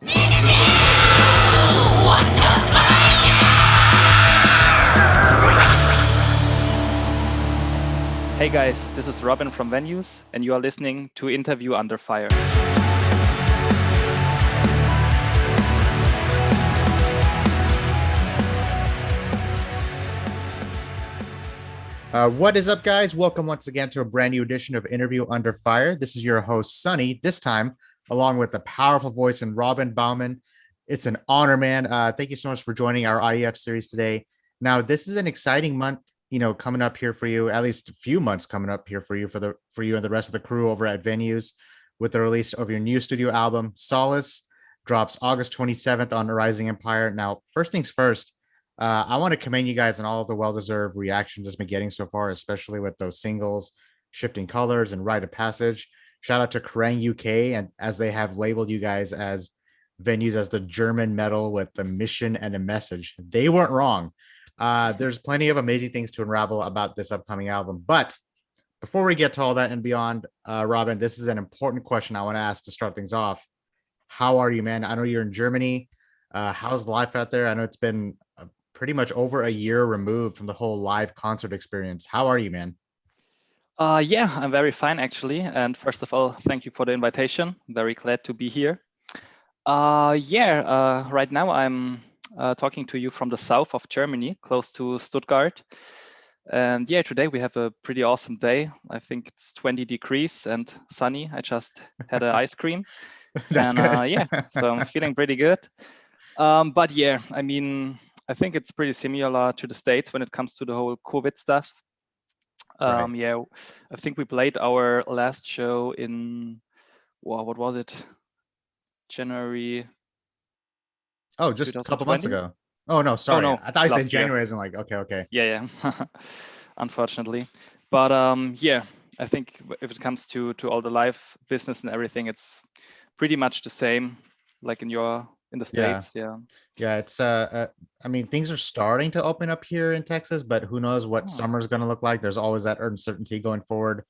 Hey guys, this is Robin from Venues, and you are listening to Interview Under Fire. What is up, guys? Welcome once again to a brand new edition of Interview Under Fire. This is your host, Sunny, this time along with the powerful voice and Robin Baumann. It's an honor, man. Thank you so much for joining our IEF series today. Now, this is an exciting month, coming up here for you, at least a few months coming up here for you and the rest of the crew over at Venues, with the release of your new studio album, Solace, drops August 27th on Rising Empire. Now, first things first, I want to commend you guys on all of the well-deserved reactions it's been getting so far, especially with those singles, Shifting Colors and Rite of Passage. Shout out to Kerrang UK, and as they have labeled you guys as Venues as the German metal with the mission and a message. They weren't wrong. There's plenty of amazing things to unravel about this upcoming album. But before we get to all that and beyond, Robin, this is an important question I want to ask to start things off. How are you, man? I know you're in Germany. How's life out there? I know it's been pretty much over a year removed from the whole live concert experience. How are you, man? Yeah, I'm very fine, actually. And first of all, thank you for the invitation. Very glad to be here. Right now I'm talking to you from the south of Germany, close to Stuttgart. And yeah, today we have a pretty awesome day. I think it's 20 degrees and sunny. I just had an ice cream. That's good. So I'm feeling pretty good. But yeah, I mean, I think it's pretty similar to the States when it comes to the whole COVID stuff. Right. Yeah, I think we played our last show in, what was it? January. Oh, just a couple months ago. Oh, no, sorry. no, I thought you said last year. January as in like, okay. Yeah. Unfortunately. But yeah, I think if it comes to all the live business and everything, it's pretty much the same like in the States. Yeah, it's I mean, things are starting to open up here in Texas, but who knows what summer's going to look like. There's always that uncertainty going forward.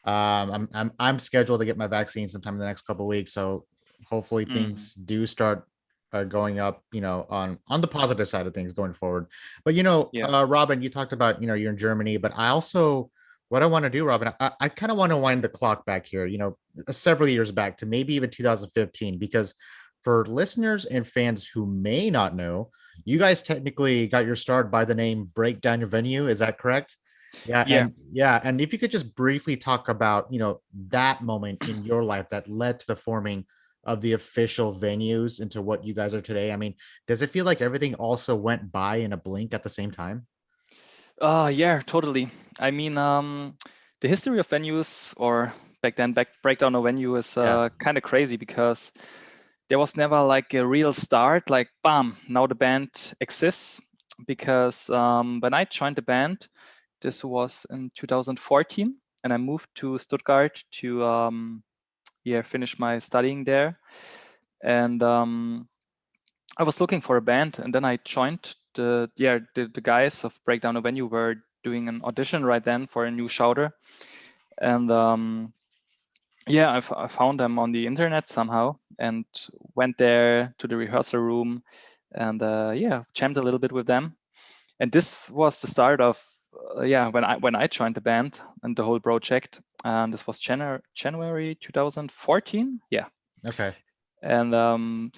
I'm scheduled to get my vaccine sometime in the next couple of weeks, so hopefully things do start going up, on the positive side of things going forward. But Robin, you talked about you're in Germany, but what I want to do, Robin, I kind of want to wind the clock back here, several years back to maybe even 2015, because for listeners and fans who may not know, you guys technically got your start by the name Breakdown Your Venue. Is that correct? Yeah. And if you could just briefly talk about, that moment in your life that led to the forming of the official Venues into what you guys are today. I mean, does it feel like everything also went by in a blink at the same time? Yeah, totally. I mean, the history of Venues, or Breakdown a Venue, is kind of crazy, because there was never like a real start, like bam, now the band exists. Because when I joined the band, this was in 2014, and I moved to Stuttgart to finish my studying there. And I was looking for a band, and then I joined the guys of Breakdown a Venue were doing an audition right then for a new shouter. And I found them on the internet somehow and went there to the rehearsal room and jammed a little bit with them. And this was the start of when I joined the band and the whole project. And this was January 2014. Yeah. Okay. And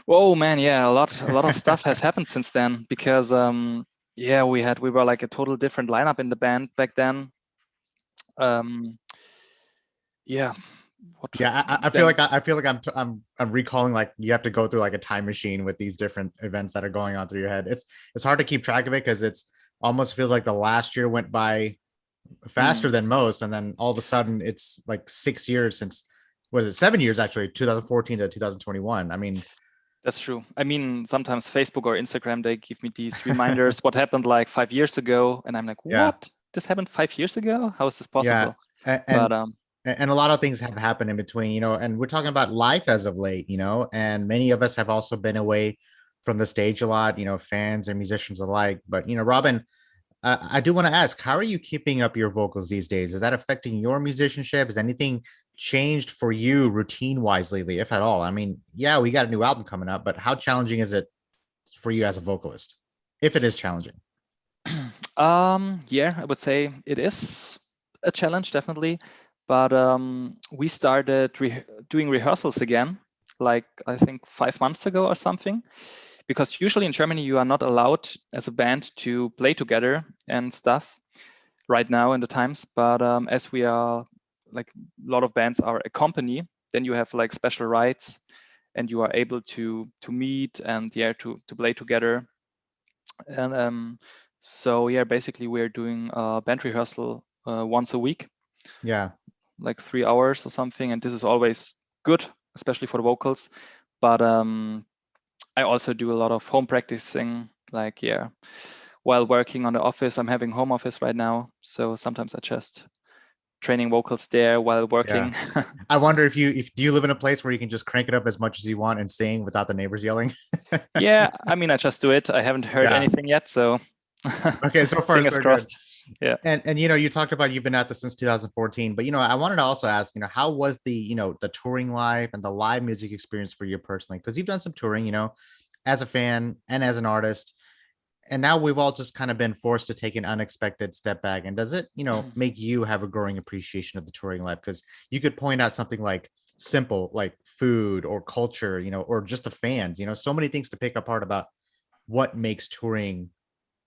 whoa, man, yeah, a lot of stuff has happened since then, because we were like a total different lineup in the band back then. I feel like I'm recalling, like, you have to go through like a time machine with these different events that are going on through your head. It's hard to keep track of it, because it's almost feels like the last year went by faster than most, and then all of a sudden it's like 6 years since, what is it, 7 years actually, 2014 to 2021. I mean, that's true. I mean, sometimes Facebook or Instagram, they give me these reminders what happened like 5 years ago, and I'm like, what? This happened 5 years ago? How is this possible? And a lot of things have happened in between, and we're talking about life as of late, and many of us have also been away from the stage a lot, fans and musicians alike. But, Robin, I do want to ask, how are you keeping up your vocals these days? Is that affecting your musicianship? Is anything changed for you routine wise lately, if at all? I mean, yeah, we got a new album coming up, but how challenging is it for you as a vocalist, if it is challenging? Yeah, I would say it is a challenge, definitely. But we started doing rehearsals again, like I think 5 months ago or something. Because usually in Germany, you are not allowed as a band to play together and stuff right now in the times. But as we are, like a lot of bands are a company, then you have like special rights and you are able to meet and to play together. And so yeah, basically we're doing a band rehearsal once a week, Yeah. like 3 hours or something. And this is always good, especially for the vocals. But I also do a lot of home practicing, like while working on the office. I'm having home office right now, so sometimes I just training vocals there while Yeah. working. I wonder if do you live in a place where you can just crank it up as much as you want and sing without the neighbors yelling? Yeah, I mean, I just do it. I haven't heard Yeah. anything yet, so Okay, so far fingers so good. crossed. Yeah. And you talked about you've been at this since 2014, but I wanted to also ask, how was the touring life and the live music experience for you personally? Because you've done some touring, as a fan and as an artist, and now we've all just kind of been forced to take an unexpected step back. And does it, make you have a growing appreciation of the touring life? Because you could point out something like simple, like food or culture, or just the fans, so many things to pick apart about what makes touring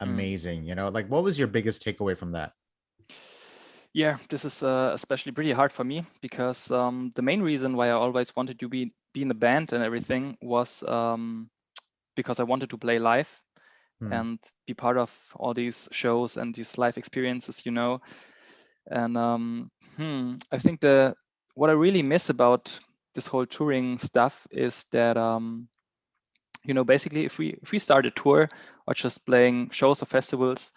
Mm. amazing. Like what was your biggest takeaway from that? Yeah, this is especially pretty hard for me because the main reason why I always wanted to be in a band and everything was because I wanted to play live Hmm. and be part of all these shows and these live experiences, And I think what I really miss about this whole touring stuff is that basically if we start a tour or just playing shows or festivals,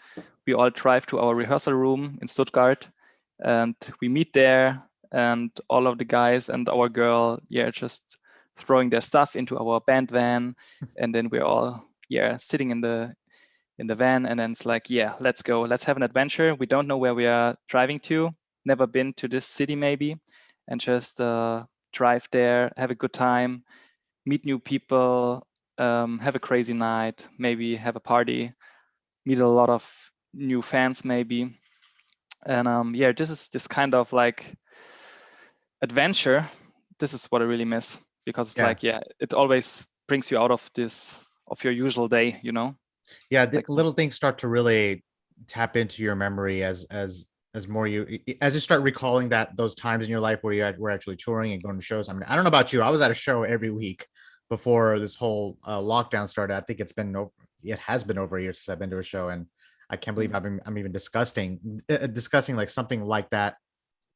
we all drive to our rehearsal room in Stuttgart and we meet there, and all of the guys and our girl, just throwing their stuff into our band van, and then we're all sitting in the van, and then it's like, let's go, let's have an adventure. We don't know where we are driving to, never been to this city maybe, and just drive there, have a good time, meet new people, have a crazy night, maybe have a party, meet a lot of new fans maybe. And this is this kind of like adventure. This is what I really miss, because it's Yeah. like, it always brings you out of your usual day, Yeah. like Little things start to really tap into your memory as more as you start recalling those times in your life where were actually touring and going to shows. I mean, I don't know about you. I was at a show every week before this whole lockdown started. I think it has been over a year since I've been to a show, and I can't believe I'm even discussing like something like that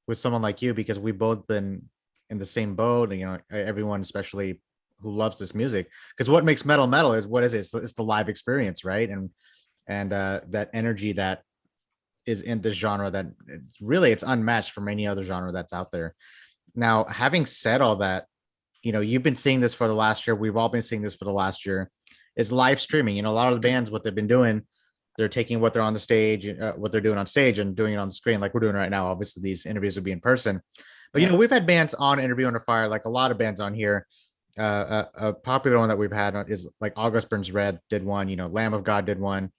with someone like you, because we've both been in the same boat, and everyone, especially who loves this music, because what makes metal is, what is it? It's the live experience, right? And that energy that is in this genre, that it's unmatched from any other genre that's out there. Now, having said all that, you've been seeing this for the last year, we've all been seeing this for the last year, is live streaming. A lot of the bands, what they've been doing, they're taking what they're on the stage, what they're doing on stage, and doing it on the screen, like we're doing right now. Obviously, these interviews would be in person, but we've had bands on Interview Under Fire, like a lot of bands on here. A popular one that we've had is like August Burns Red did one, Lamb of God did one,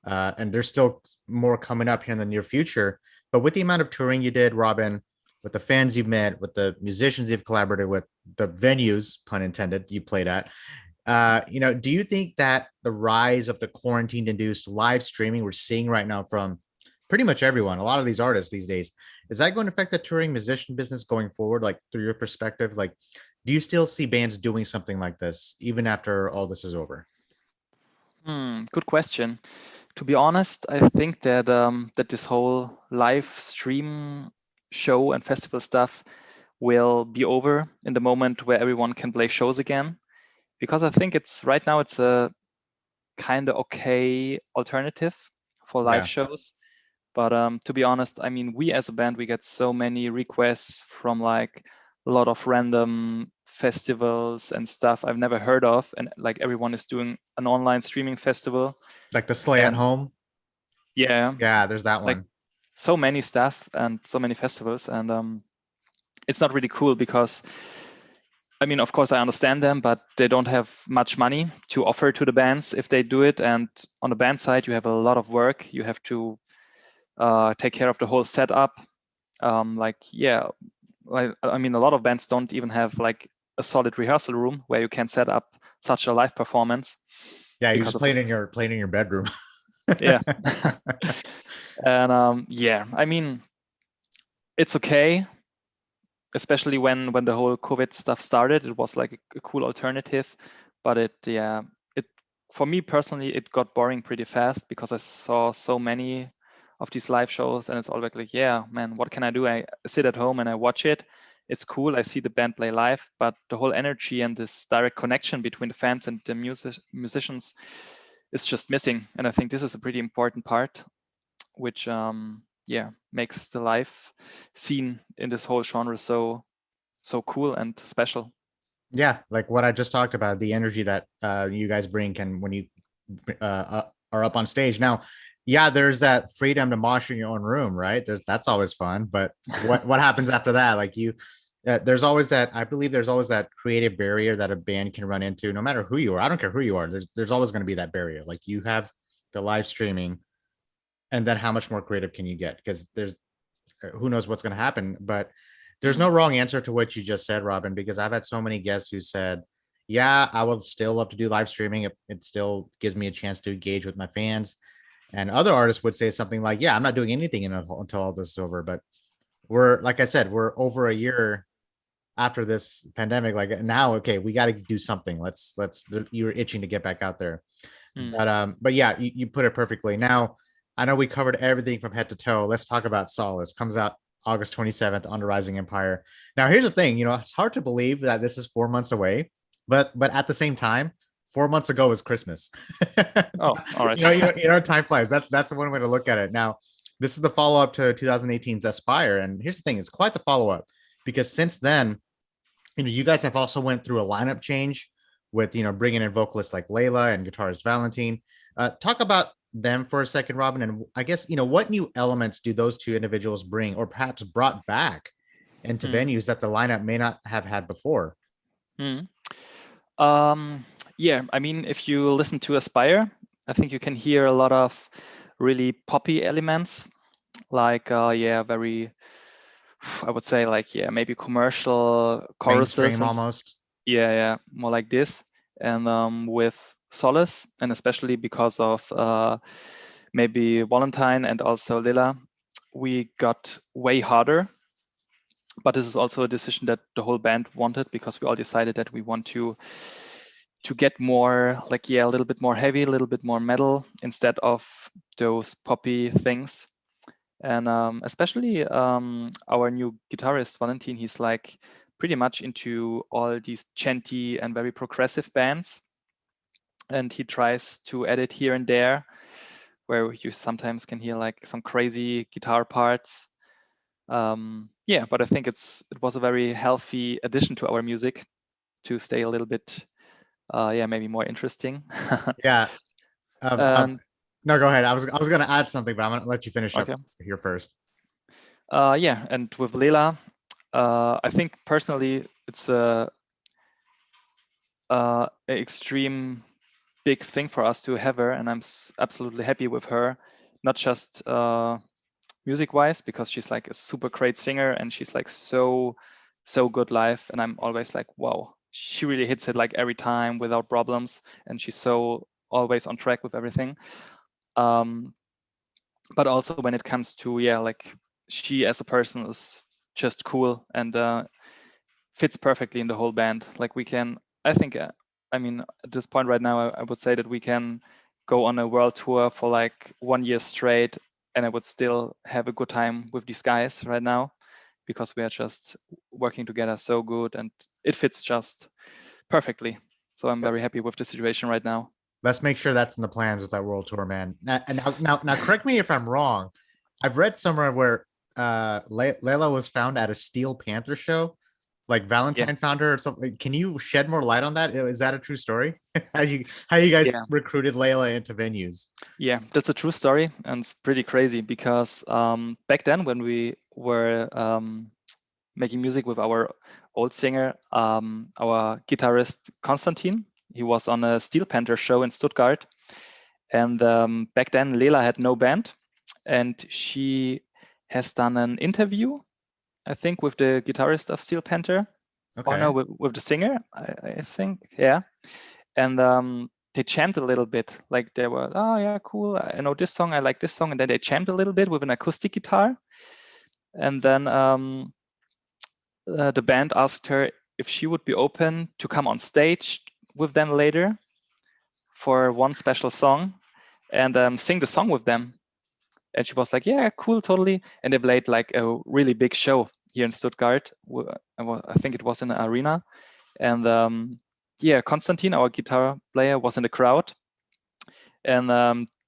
and there's still more coming up here in the near future. But with the amount of touring you did, Robin, with the fans you've met, with the musicians you've collaborated with, the venues, pun intended, you played at, do you think that the rise of the quarantine-induced live streaming we're seeing right now from pretty much everyone, a lot of these artists these days, is that going to affect the touring musician business going forward? Like, through your perspective, like, do you still see bands doing something like this even after all this is over? Good question. To be honest, I think that that this whole live stream show and festival stuff will be over in the moment where everyone can play shows again, because I think it's right now it's a kind of okay alternative for live Yeah. shows. But to be honest, I mean, we as a band, we get so many requests from like a lot of random festivals and stuff I've never heard of, and like everyone is doing an online streaming festival. Like the Slay at And Home. yeah, Yeah, there's that like one. so many stuff and so many festivals, and it's not really cool because, I mean, of course I understand them, but they don't have much money to offer to the bands if they do it. And on the band side, you have a lot of work. You have to take care of the whole setup. Like, yeah, I mean, a lot of bands don't even have like a solid rehearsal room where you can set up such a live performance. Yeah, you're just playing in your bedroom. Yeah. And yeah, I mean, it's okay, especially when the whole COVID stuff started. It was like a cool alternative, but it for me personally, it got boring pretty fast because I saw so many of these live shows, and it's always like, yeah, man, what can I do? I sit at home and I watch it. It's cool. I see the band play live, but the whole energy and this direct connection between the fans and the musicians is just missing. And I think this is a pretty important part, which makes the live scene in this whole genre so cool and special. Yeah, like what I just talked about, the energy that you guys bring can when you are up on stage. Now, yeah, there's that freedom to mosh in your own room, right? That's always fun. But what happens after that? Like there's always that. I believe there's always that creative barrier that a band can run into, no matter who you are. I don't care who you are. There's always going to be that barrier. Like you have the live streaming, and then how much more creative can you get? Because there's who knows what's going to happen, but there's no wrong answer to what you just said, Robin, because I've had so many guests who said, yeah, I would still love to do live streaming. It still gives me a chance to engage with my fans. And other artists would say something like, yeah, I'm not doing anything until all this is over. But like I said, we're over a year after this pandemic. Like now, okay, we got to do something. You're itching to get back out there. But yeah, you put it perfectly. Now, I know we covered everything from head to toe. Let's talk about Solace. Comes out August 27th on the Rising Empire. Now, here's the thing, it's hard to believe that this is 4 months away, but at the same time, 4 months ago was Christmas. Oh, all right. Time flies. That's one way to look at it. Now, this is the follow-up to 2018's Aspire, and here's the thing, it's quite the follow-up because since then, you guys have also went through a lineup change with, bringing in vocalists like Lela and guitarist Valentine. Talk about them for a second, Robin, and I guess what new elements do those two individuals bring, or perhaps brought back into venues that the lineup may not have had before? Yeah, I mean, if you listen to Aspire, I think you can hear a lot of really poppy elements, like very, I would say, like, maybe commercial choruses, mainstream almost. Yeah, more like this. And with Solace, and especially because of maybe Valentine and also Lela, we got way harder. But this is also a decision that the whole band wanted, because we all decided that we want to get more like, a little bit more heavy, a little bit more metal instead of those poppy things. And especially our new guitarist Valentine, he's like pretty much into all these chanty and very progressive bands, and he tries to edit here and there where you sometimes can hear like some crazy guitar parts. But I think it was a very healthy addition to our music to stay a little bit maybe more interesting. Yeah. No, go ahead. I was going to add something, but I'm going to let you finish up here first. And with Lela, I think personally it's a extreme big thing for us to have her, and I'm absolutely happy with her, not just music-wise, because she's like a super great singer and she's like so good live, and I'm always like, wow, she really hits it like every time without problems, and she's so always on track with everything. But also when it comes to like, she as a person is just cool and fits perfectly in the whole band. Like we can, I think, I mean, at this point right now, I would say that we can go on a world tour for like 1 year straight, and I would still have a good time with these guys right now, because we are just working together so good and it fits just perfectly. So I'm very happy with the situation right now. Let's make sure that's in the plans with that world tour, man. Now, correct me if I'm wrong. I've read somewhere where Lela was found at a Steel Panther show, like Valentine found her or something. Can you shed more light on that? Is that a true story? how you guys recruited Lela into venues? Yeah, that's a true story, and it's pretty crazy because back then when we were making music with our old singer, our guitarist Konstantin. He was on a Steel Panther show in Stuttgart. And back then, Lela had no band. And she has done an interview, I think, with the guitarist of Steel Panther. Okay. Or no, with the singer, I think. Yeah. And they jammed a little bit. Like they were, oh yeah, cool. I know this song. I like this song. And then they jammed a little bit with an acoustic guitar. And then the band asked her if she would be open to come on stage with them later for one special song and sing the song with them. And she was like, yeah, cool, totally. And they played like a really big show here in Stuttgart. I think it was in the arena. And yeah, Konstantin, our guitar player, was in the crowd. And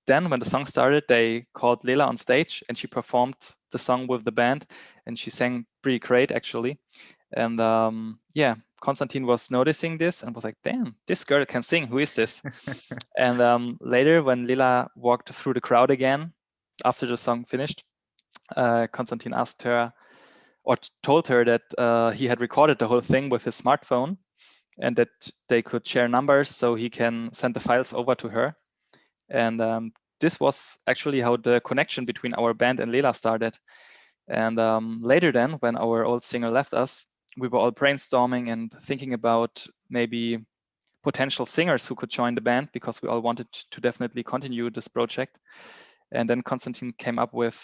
then when the song started, they called Lela on stage and she performed the song with the band. And she sang pretty great, actually. And yeah, Konstantin was noticing this and was like, damn, this girl can sing. Who is this? And later, when Lela walked through the crowd again, after the song finished, Konstantin asked her or told her that he had recorded the whole thing with his smartphone and that they could share numbers so he can send the files over to her. And this was actually how the connection between our band and Lela started. And later then, when our old singer left us, we were all brainstorming and thinking about maybe potential singers who could join the band because we all wanted to definitely continue this project. And then Konstantin came up with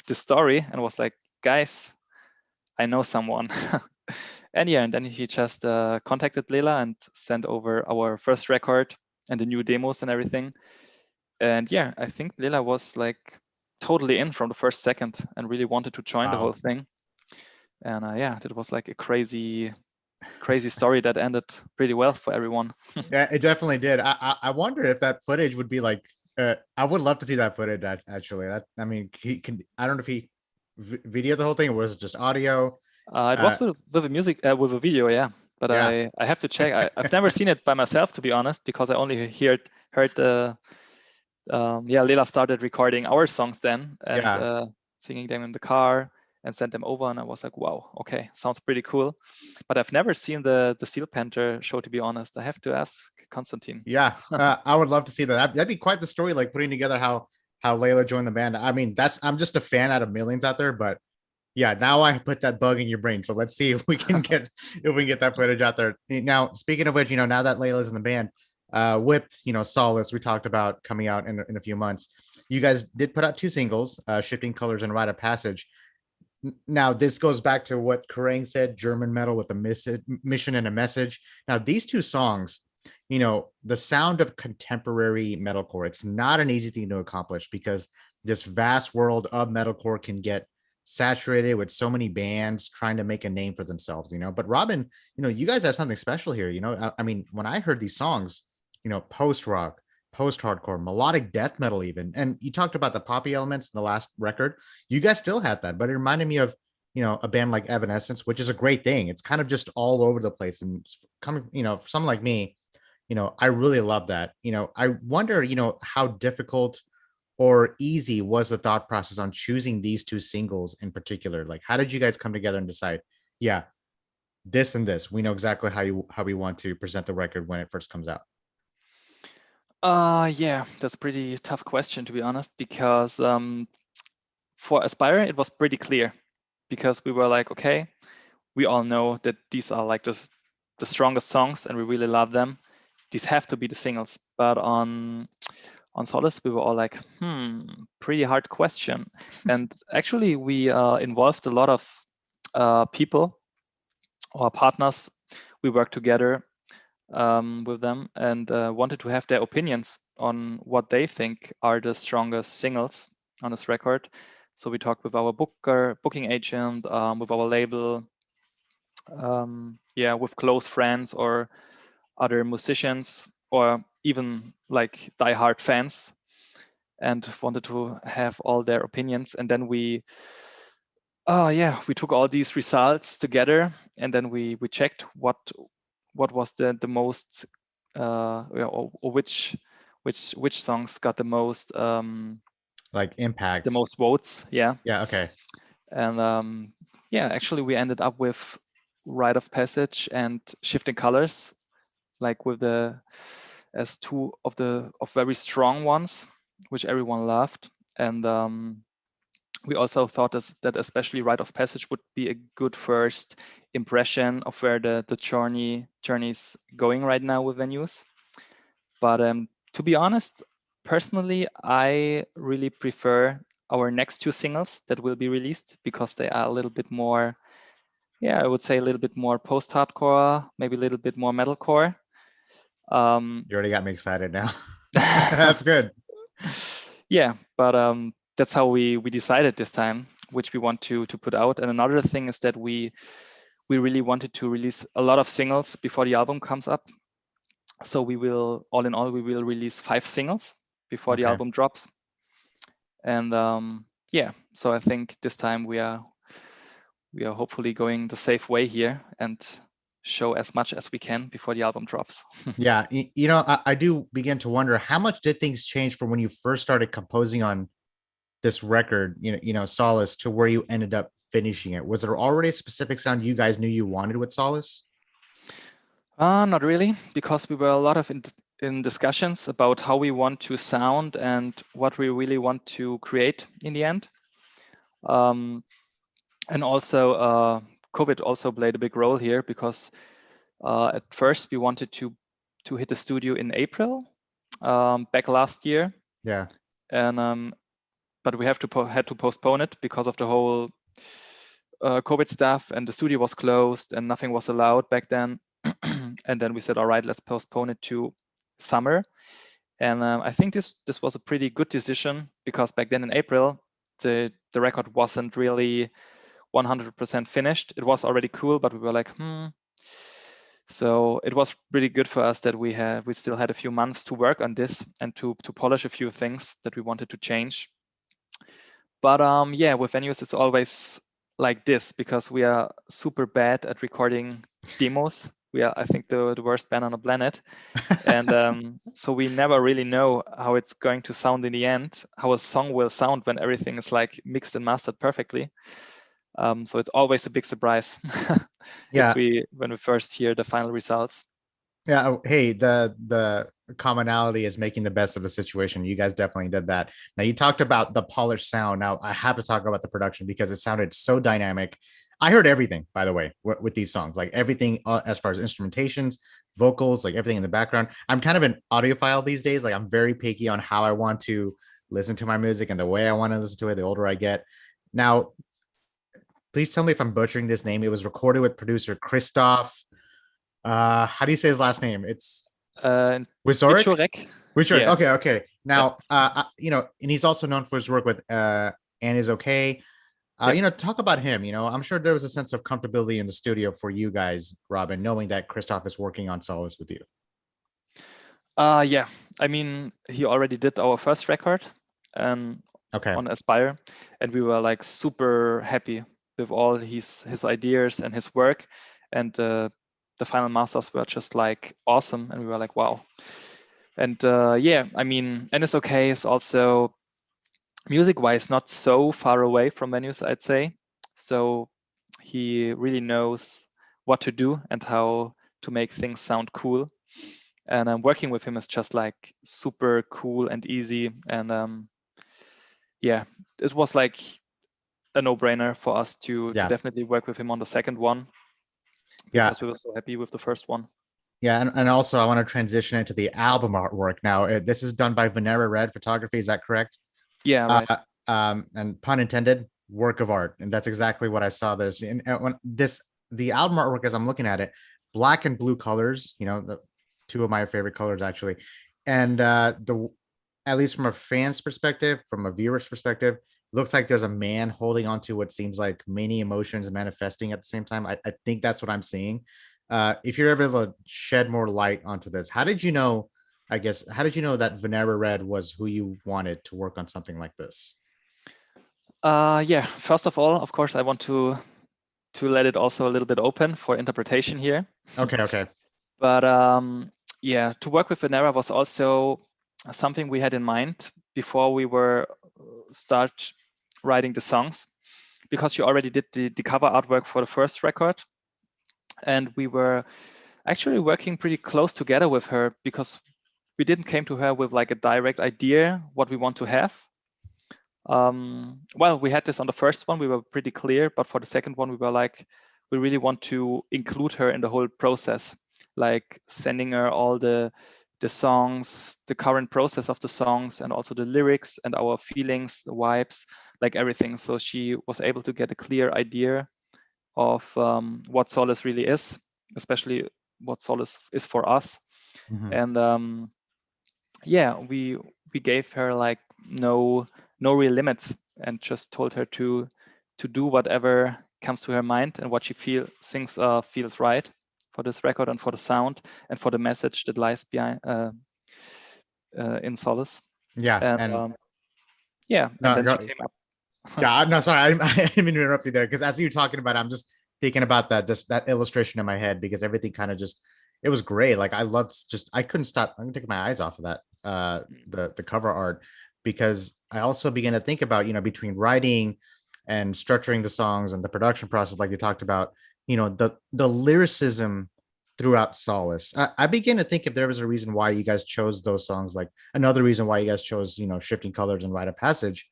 this story and was like, guys, I know someone. And yeah, and then he just contacted Lela and sent over our first record and the new demos and everything. And yeah, I think Lela was like totally in from the first second and really wanted to join the whole thing. And yeah, that was like a crazy story that ended pretty well for everyone. Yeah, it definitely did. I wonder if that footage would be like, I would love to see that footage actually. I mean, I don't know if he videoed the whole thing or was it just audio? It was with a music, with a video, yeah. But yeah. I have to check. I've never seen it by myself, to be honest, because I only heard the, Lela started recording our songs then and singing them in the car and sent them over. And I was like, wow, okay, sounds pretty cool. But I've never seen the Steel Panther show, to be honest. I have to ask Konstantin. Yeah, I would love to see that. That'd be quite the story, like putting together how Lela joined the band. I mean, I'm just a fan out of millions out there, but yeah, now I put that bug in your brain. So let's see if we can get that footage out there. Now, speaking of which, now that Lela's in the band, with Solace, we talked about coming out in a few months. You guys did put out 2 singles, Shifting Colors and Rite of Passage. Now, this goes back to what Kerrang said, German metal with a mission and a message. Now, these 2 songs, the sound of contemporary metalcore, it's not an easy thing to accomplish because this vast world of metalcore can get saturated with so many bands trying to make a name for themselves, but Robin, you guys have something special here. I mean, when I heard these songs, post-rock, post-hardcore, melodic death metal even, and you talked about the poppy elements in the last record, you guys still had that, but it reminded me of a band like Evanescence, which is a great thing. It's kind of just all over the place, and coming, for someone like me, I really love that. I wonder, how difficult or easy was the thought process on choosing these 2 singles in particular? Like, how did you guys come together and decide, yeah, this and this, we know exactly how we want to present the record when it first comes out? Yeah, that's a pretty tough question, to be honest, because for Aspire, it was pretty clear because we were like, okay, we all know that these are like the strongest songs and we really love them. These have to be the singles. But on Solace, we were all like, pretty hard question. And actually, we involved a lot of people or partners. We worked together with them and wanted to have their opinions on what they think are the strongest singles on this record. So we talked with our booking agent, with our label, with close friends or other musicians, or even like diehard fans, and wanted to have all their opinions. And then we took all these results together, and then we checked what was the most or which songs got the most like impact, the most votes. Okay. And Yeah, actually, we ended up with Rite of Passage and Shifting Colors, like with as two of very strong ones, which everyone loved. And we also thought that especially Rite of Passage would be a good first impression of where the journey's going right now with venues. But to be honest, personally, I really prefer our next two singles that will be released because they are a little bit more, I would say a little bit more post-hardcore, maybe a little bit more metalcore. You already got me excited now. That's good. Yeah, but that's how we decided this time, which we want to put out. And another thing is that we really wanted to release a lot of singles before the album comes up. So we will, all in all, we will release 5 singles before the album drops. And so I think this time we are hopefully going the safe way here and show as much as we can before the album drops. Yeah, I do begin to wonder, how much did things change from when you first started composing on this record, Solace, to where you ended up finishing it? Was there already a specific sound you guys knew you wanted with Solace? Not really, because we were a lot of in discussions about how we want to sound and what we really want to create in the end. And also, COVID also played a big role here because at first we wanted to hit the studio in April, back last year. Yeah. And but we had to postpone it because of the whole COVID stuff, and the studio was closed and nothing was allowed back then. And then we said, all right, let's postpone it to summer. And I think this was a pretty good decision because back then in April, the record wasn't really 100% finished. It was already cool, but we were like, So it was really good for us that we still had a few months to work on this and to polish a few things that we wanted to change. But with venues, it's always like this because we are super bad at recording demos. We are, I think, the worst band on the planet. And so we never really know how it's going to sound in the end, how a song will sound when everything is like mixed and mastered perfectly. So it's always a big surprise when we first hear the final results. Yeah. Hey, the commonality is making the best of a situation. You guys definitely did that. Now, you talked about the polished sound. Now I have to talk about the production because it sounded so dynamic. I heard everything, by the way, with these songs, like everything as far as instrumentations, vocals, like everything in the background. I'm kind of an audiophile these days. Like, I'm very picky on how I want to listen to my music and the way I want to listen to it the older I get. Now, please tell me if I'm butchering this name. It was recorded with producer Christoph. How do you say his last name? It's Wieczorek. Wieczorek. Yeah. Okay. Now, and he's also known for his work with And Is Okay. Talk about him. I'm sure there was a sense of comfortability in the studio for you guys, Robin, knowing that Christoph is working on Solace with you. Yeah. I mean, he already did our first record on Aspire, and we were like super happy with all his ideas and his work, and the final masters were just like awesome, and we were like, wow. And I mean, And It's Okay is also music-wise not so far away from venues, I'd say. So he really knows what to do and how to make things sound cool. And working with him is just like super cool and easy. And it was like a no-brainer for us to definitely work with him on the second one. Because we were so happy with the first one. Yeah, and also I want to transition into the album artwork now. This is done by Venera Red Photography, is that correct? Yeah, right. And pun intended, work of art, and that's exactly what I saw. There's the album artwork, as I'm looking at it, black and blue colors. The two of my favorite colors actually, and at least from a fan's perspective, from a viewer's perspective, looks like there's a man holding on to what seems like many emotions manifesting at the same time. I think that's what I'm seeing. If you're able to shed more light onto this, how did you know that Venera Red was who you wanted to work on something like this? First of all, of course, I want to let it also a little bit open for interpretation here. Okay. But to work with Venera was also something we had in mind before we were start writing the songs, because she already did the cover artwork for the first record, and we were actually working pretty close together with her because we didn't came to her with like a direct idea what we want to have. Well, we had this on the first one, we were pretty clear, but for the second one, we were like, we really want to include her in the whole process, like sending her all the songs, the current process of the songs, and also the lyrics and our feelings, the vibes, like everything. So she was able to get a clear idea of what Solace really is, especially what Solace is for us. And yeah, we gave her like no real limits and just told her to do whatever comes to her mind and what she thinks feels right for this record and for the sound and for the message that lies behind in Solace. Yeah, and then she came up. Yeah, no, sorry, I didn't mean to interrupt you there, because as you're talking about it, I'm just thinking about that illustration in my head, because everything kind of just, it was great. Like I couldn't stop. I'm gonna take my eyes off of that, the cover art, because I also began to think about, between writing and structuring the songs and the production process, like you talked about, the lyricism throughout Solace. I began to think if there was a reason why you guys chose those songs, like another reason why you guys chose, Shifting Colors and Rite of Passage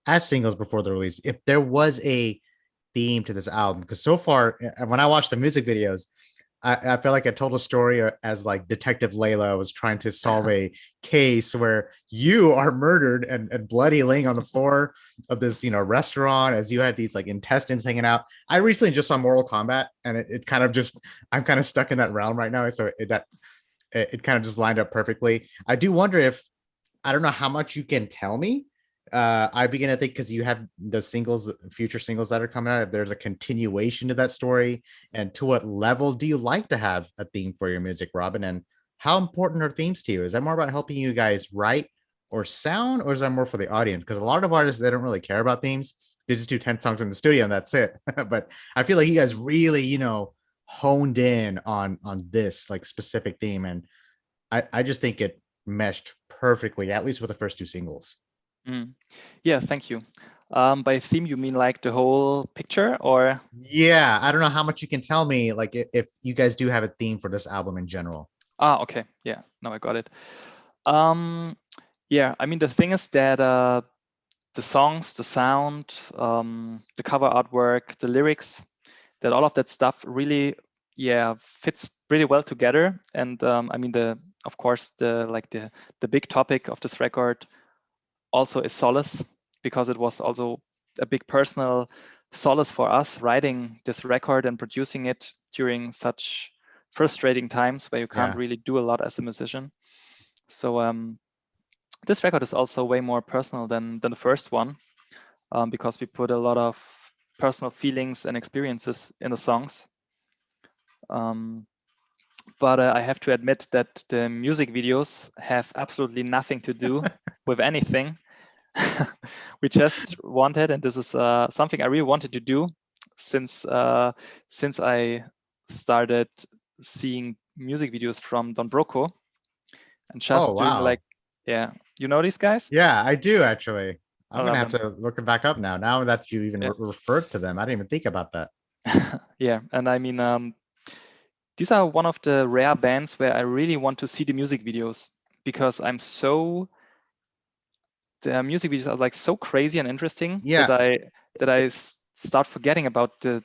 as singles before the release, if there was a theme to this album. Because so far, when I watched the music videos, I felt like I told a story as like Detective Lela was trying to solve a case where you are murdered and bloody laying on the floor of this, restaurant, as you had these like intestines hanging out. I recently just saw Mortal Kombat, and it kind of just, I'm kind of stuck in that realm right now. So it kind of just lined up perfectly. I do wonder if, I don't know how much you can tell me. I begin to think, because you have the future singles that are coming out, if there's a continuation to that story, and to what level do you like to have a theme for your music, Robin? And how important are themes to you? Is that more about helping you guys write or sound, or is that more for the audience? Because a lot of artists, they don't really care about themes. They just do 10 songs in the studio and that's it. But I feel like you guys really, honed in on this like specific theme. And I just think it meshed perfectly, at least with the first two singles. Yeah, thank you. By theme, you mean like the whole picture, or? Yeah, I don't know how much you can tell me, like if you guys do have a theme for this album in general. Okay. Yeah, now I got it. Yeah, I mean, the thing is that the songs, the sound, the cover artwork, the lyrics, that all of that stuff really, fits pretty well together. And I mean, of course, the big topic of this record also is Solace, because it was also a big personal solace for us writing this record and producing it during such frustrating times where you can't really do a lot as a musician. So this record is also way more personal than the first one, because we put a lot of personal feelings and experiences in the songs. But I have to admit that the music videos have absolutely nothing to do with anything. We just wanted, and this is something I really wanted to do since I started seeing music videos from Don Broco, and just doing like, you know these guys? Yeah, I do actually. I'm gonna have to look it back up now. Now that you even referred to them, I didn't even think about that. Yeah, and I mean, these are one of the rare bands where I really want to see the music videos, because the music videos are like so crazy and interesting that I start forgetting about the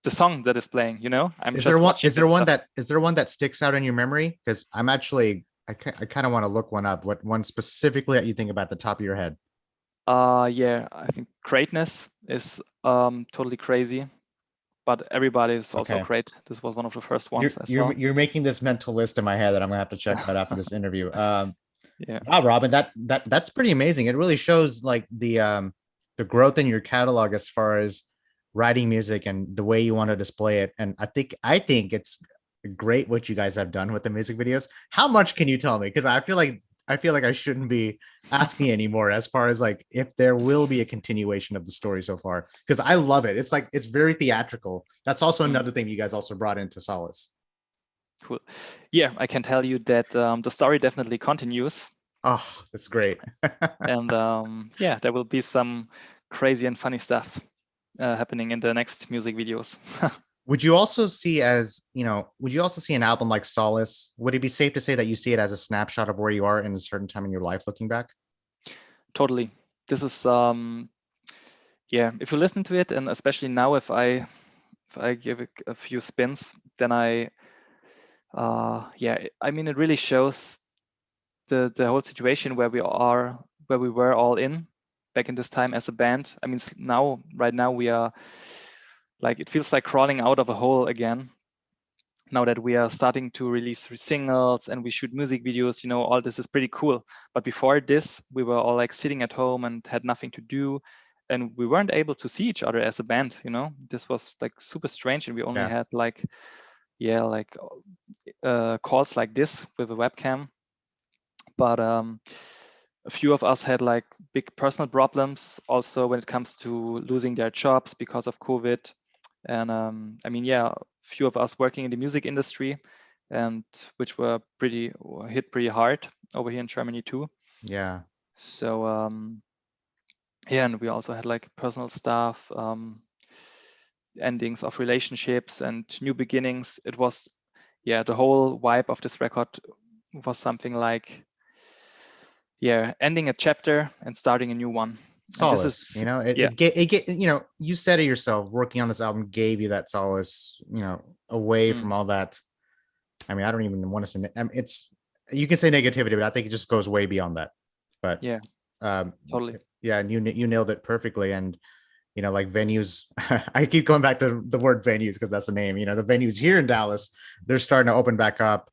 song that is playing. Is there one that sticks out in your memory? Because I'm actually, I kind of want to look one up. What one specifically that you think about the top of your head? Yeah, I think Greatness is totally crazy, but Everybody is also great. This was one of the first ones I saw. You're making this mental list in my head that I'm gonna have to check out after this interview. Yeah. Wow, Robin, that's pretty amazing. It really shows like the growth in your catalog as far as writing music and the way you want to display it. And I think it's great what you guys have done with the music videos. How much can you tell me? Because I feel like I shouldn't be asking anymore as far as like if there will be a continuation of the story so far, because I love it. It's like, it's very theatrical. That's also another thing you guys also brought into Solace. Cool. Yeah, I can tell you that the story definitely continues. Oh, that's great. And yeah, there will be some crazy and funny stuff. happening in the next music videos. Would you also see an album like Solace? Would it be safe to say that you see it as a snapshot of where you are in a certain time in your life looking back? Totally. This is yeah, if you listen to it, and especially now, if I give it a few spins, then yeah, I mean, it really shows the whole situation where we were all in back in this time as a band. I mean, right now we are like, it feels like crawling out of a hole again. Now that we are starting to release singles and we shoot music videos, all this is pretty cool. But before this, we were all like sitting at home and had nothing to do. And we weren't able to see each other as a band, This was like super strange. And we only had like calls like this with a webcam. But a few of us had like big personal problems also when it comes to losing their jobs because of COVID. And I mean, yeah, a few of us working in the music industry, and which were hit pretty hard over here in Germany too. Yeah. So yeah, and we also had like personal stuff, endings of relationships and new beginnings. It was, yeah, the whole vibe of this record was something like, yeah, ending a chapter and starting a new one. Solace, you said it yourself, working on this album gave you that solace, away from all that. I mean, I don't even want to say, you can say negativity, but I think it just goes way beyond that. But yeah, totally. Yeah, and you nailed it perfectly. And like venues, I keep going back to the word venues because that's the name. The venues here in Dallas, they're starting to open back up,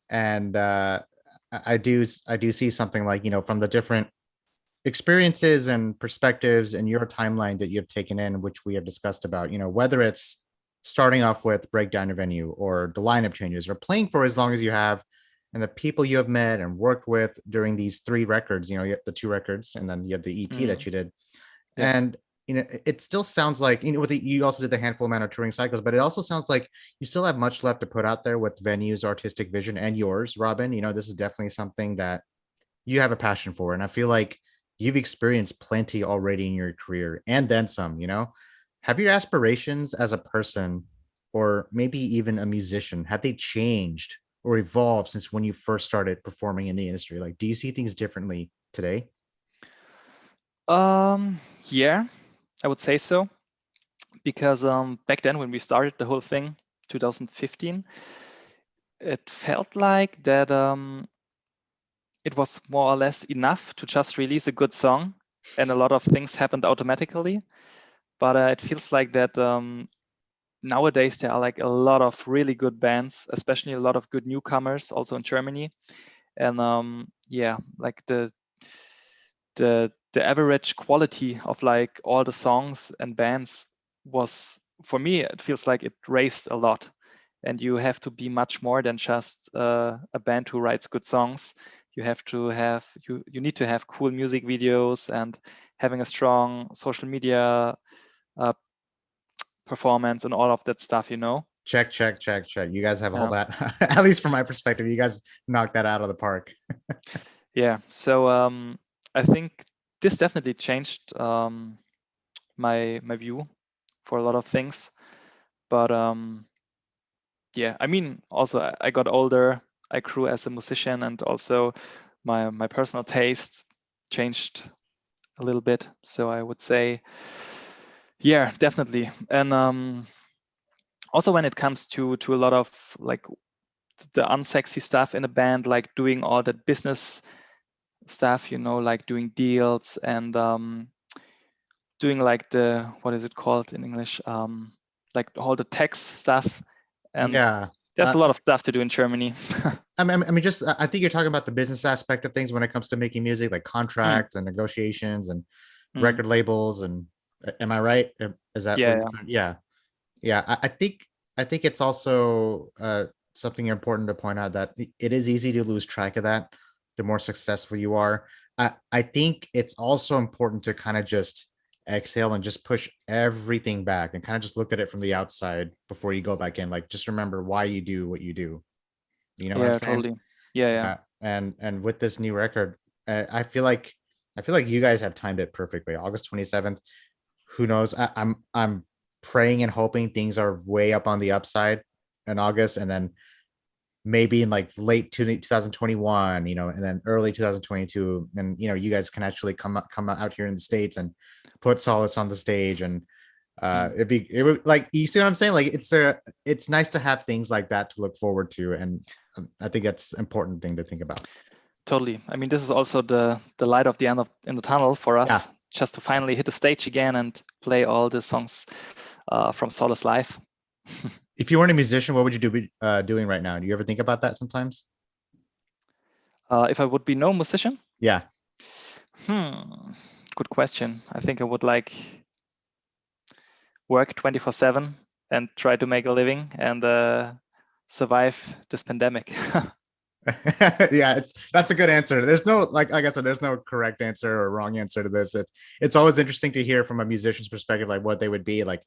and I do see something like, from the different experiences and perspectives and your timeline that you have taken in, which we have discussed about, whether it's starting off with Breakdown Your Venue or the lineup changes or playing for as long as you have, and the people you have met and worked with during these 3 records, you have the 2 records and then you have the EP that you did. Yeah. And it still sounds like, you also did the handful amount of touring cycles, but it also sounds like you still have much left to put out there with Venue's artistic vision and yours, Robin. This is definitely something that you have a passion for. And I feel like you've experienced plenty already in your career and then some. Have your aspirations as a person, or maybe even a musician, have they changed or evolved since when you first started performing in the industry? Like, do you see things differently today? Yeah, I would say so, because back then when we started the whole thing, 2015, it felt like that it was more or less enough to just release a good song, and a lot of things happened automatically. But it feels like that nowadays there are like a lot of really good bands, especially a lot of good newcomers also in Germany. And yeah, like the average quality of like all the songs and bands was, for me, it feels like it raised a lot. And you have to be much more than just a band who writes good songs. You have to have, you need to have cool music videos and having a strong social media performance and all of that stuff, Check. You guys have all that. At least from my perspective, you guys knocked that out of the park. Yeah. So I think this definitely changed my view for a lot of things. But yeah, I mean, also I got older, I grew as a musician, and also my personal taste changed a little bit. So I would say, yeah, definitely. And also when it comes to a lot of like the unsexy stuff in a band, like doing all that business stuff, like doing deals and doing like what is it called in English? Like all the tax stuff. And yeah, there's a lot of stuff to do in Germany. I mean, I think you're talking about the business aspect of things when it comes to making music, like contracts and negotiations and record labels. And am I right? Is that yeah? I think it's also something important to point out that it is easy to lose track of that the more successful you are. I think it's also important to kind of just exhale and just push everything back and kind of just look at it from the outside before you go back in. Like, just remember why you do what you do. You know what I'm saying? Totally. Yeah. And with this new record, I feel like you guys have timed it perfectly. August 27th. who knows? I'm praying and hoping things are way up on the upside in August, and then maybe in like late 2021, and then early 2022, and you guys can actually come out here in the States and put Solace on the stage, and it would, like, you see what I'm saying? Like, it's nice to have things like that to look forward to, and I think that's an important thing to think about. Totally. I mean, this is also the light of the end in the tunnel for us, just to finally hit the stage again and play all the songs from Solace live. If you weren't a musician, what would you be doing right now? Do you ever think about that sometimes? If I would be no musician? Yeah. Good question. I think I would like work 24/7 and try to make a living and survive this pandemic. Yeah, that's a good answer. There's no, like I said, there's no correct answer or wrong answer to this. It's always interesting to hear from a musician's perspective, like what they would be like.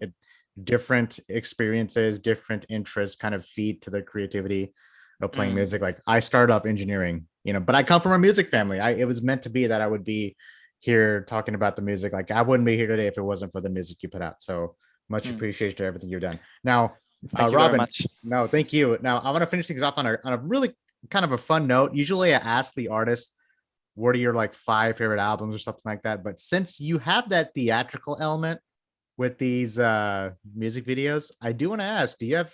Different experiences, different interests kind of feed to their creativity of playing music. Like, I started off engineering, but I come from a music family. It was meant to be that I would be here talking about the music. Like, I wouldn't be here today if it wasn't for the music you put out. So much appreciation to everything you've done. Now, thank you Robin, very much. No, thank you. Now I want to finish things off on a really kind of a fun note. Usually I ask the artist, what are your like 5 favorite albums or something like that? But since you have that theatrical element with these music videos, I do want to ask, do you have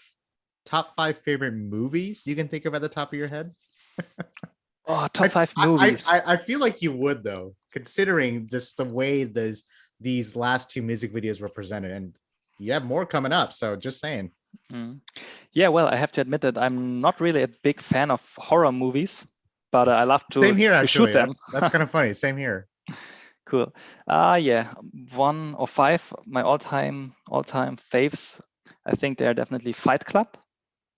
top 5 favorite movies you can think of at the top of your head? Oh, top 5 movies. I feel like you would, though, considering just the way these last 2 music videos were presented, and you have more coming up. So just saying. Yeah, well, I have to admit that I'm not really a big fan of horror movies, but I love to, Same here, to actually. shoot them. That's kind of funny. Same here. Cool. Yeah, 1 or 5, my all-time faves. I think they're definitely Fight Club.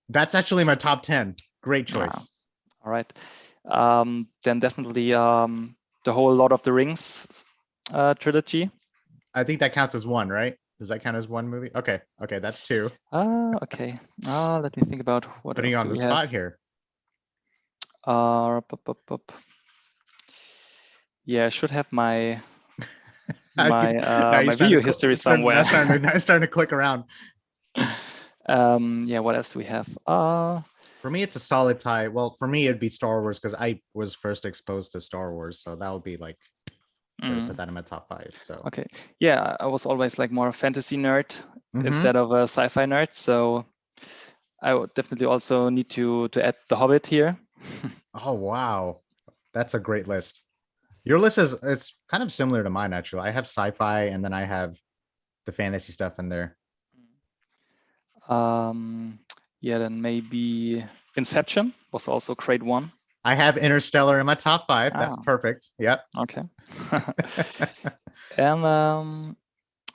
That's actually my top 10. Great choice. All right. Then definitely the whole Lord of the Rings trilogy. I think that counts as 1, right? Does that count as 1 movie? Okay, that's 2. Okay. Let me think about what putting else you on do the we spot have here. Yeah, I should have my my video history somewhere. Now starting to click around. Yeah, what else do we have? For me, it's a solid tie. Well, for me, it'd be Star Wars, because I was first exposed to Star Wars, so that would be like, put that in my top 5. So okay, yeah, I was always like more a fantasy nerd instead of a sci-fi nerd, so I would definitely also need to add The Hobbit here. Oh wow, that's a great list. Your list is kind of similar to mine, actually. I have sci-fi, and then I have the fantasy stuff in there. Yeah, then maybe Inception was also a great one. I have Interstellar in my top 5. That's perfect. Yep. Okay. And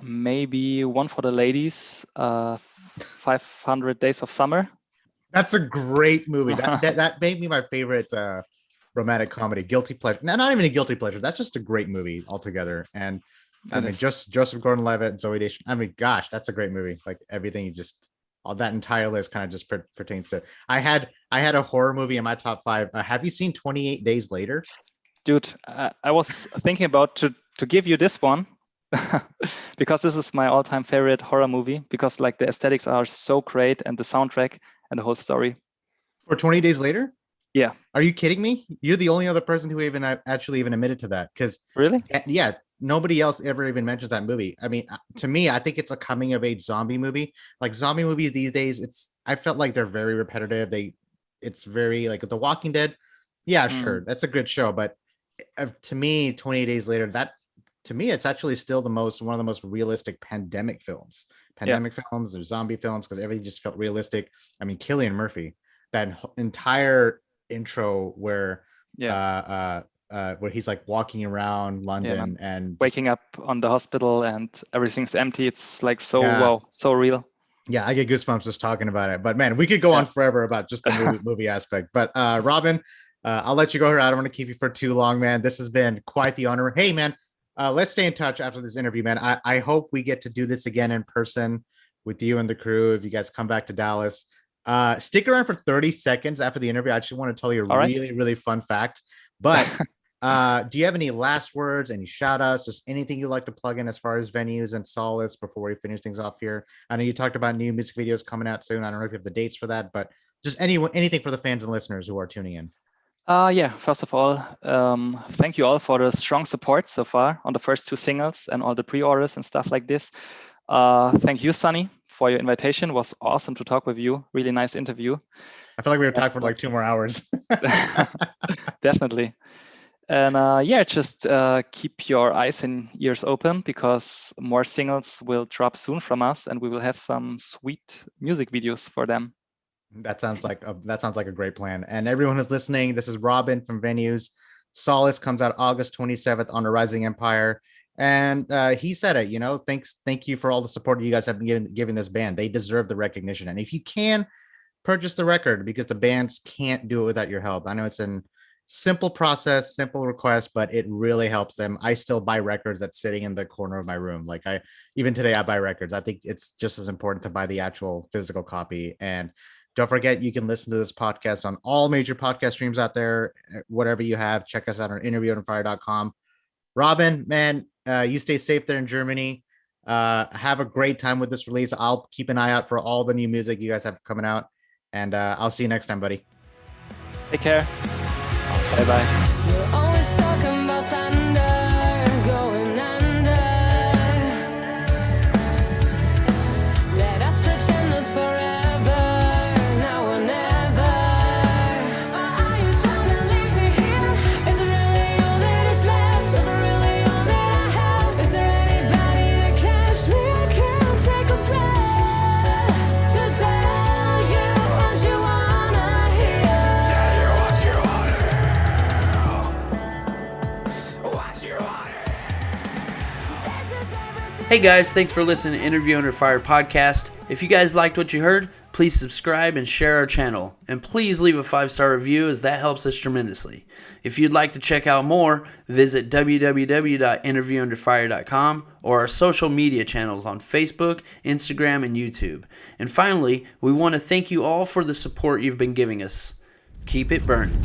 maybe one for the ladies, 500 Days of Summer. That's a great movie. That made me my favorite romantic comedy. Guilty pleasure. Not even a guilty pleasure. That's just a great movie altogether. And I mean, just Joseph Gordon-Levitt, Zooey Deschanel. I mean, gosh, that's a great movie. Like, everything, all that entire list kind of just pertains to. I had a horror movie in my top 5. Have you seen 28 Days Later? Dude, I was thinking about to give you this one because this is my all-time favorite horror movie, because like the aesthetics are so great and the soundtrack and the whole story. For 20 Days Later? Yeah. Are you kidding me? You're the only other person who actually admitted to that. Because really? Yeah, nobody else ever even mentions that movie. I mean, to me, I think it's a coming of age zombie movie. Like, zombie movies these days, I felt like they're very repetitive. It's very like The Walking Dead. Yeah, sure, that's a good show, but to me, 28 Days Later, to me, it's actually still one of the most realistic pandemic films or zombie films, because everything just felt realistic. I mean, Cillian Murphy, that entire intro where he's like walking around London and waking up on the hospital and everything's empty. It's like wow, so real. Yeah, I get goosebumps just talking about it. But man, we could go on forever about just the movie aspect. But Robin, I'll let you go here. I don't want to keep you for too long, man. This has been quite the honor. Hey, man, let's stay in touch after this interview, man. I hope we get to do this again in person with you and the crew if you guys come back to Dallas. Stick around for 30 seconds after the interview. I actually want to tell you a really fun fact. But Do you have any last words, any shout outs, just anything you'd like to plug in as far as venues and Solace before we finish things off here? I know you talked about new music videos coming out soon. I don't know if you have the dates for that, but just anything for the fans and listeners who are tuning in. Yeah, first of all, thank you all for the strong support so far on the first 2 singles and all the pre-orders and stuff like this. Thank you, Sunny, for your invitation. It was awesome to talk with you. Really nice interview. I feel like we were talking for like 2 more hours. Definitely. And just keep your eyes and ears open, because more singles will drop soon from us, and we will have some sweet music videos for them. That sounds like a great plan. And everyone who's listening, this is Robin from Venues. Solace comes out August 27th on the Rising Empire. And he said it, thank you for all the support you guys have been giving this band. They deserve the recognition. And if you can, purchase the record, because the bands can't do it without your help. I know it's an simple process, simple request, but it really helps them. I still buy records that's sitting in the corner of my room. Like even today I buy records. I think it's just as important to buy the actual physical copy. And don't forget, you can listen to this podcast on all major podcast streams out there. Whatever you have, check us out on interviewonfire.com. Robin, man, you stay safe there in Germany. Have a great time with this release. I'll keep an eye out for all the new music you guys have coming out. And I'll see you next time, buddy. Take care. Bye-bye. Hey guys, thanks for listening to Interview Under Fire podcast. If you guys liked what you heard, please subscribe and share our channel. And please leave a 5-star review, as that helps us tremendously. If you'd like to check out more, visit www.interviewunderfire.com or our social media channels on Facebook, Instagram, and YouTube. And finally, we want to thank you all for the support you've been giving us. Keep it burning.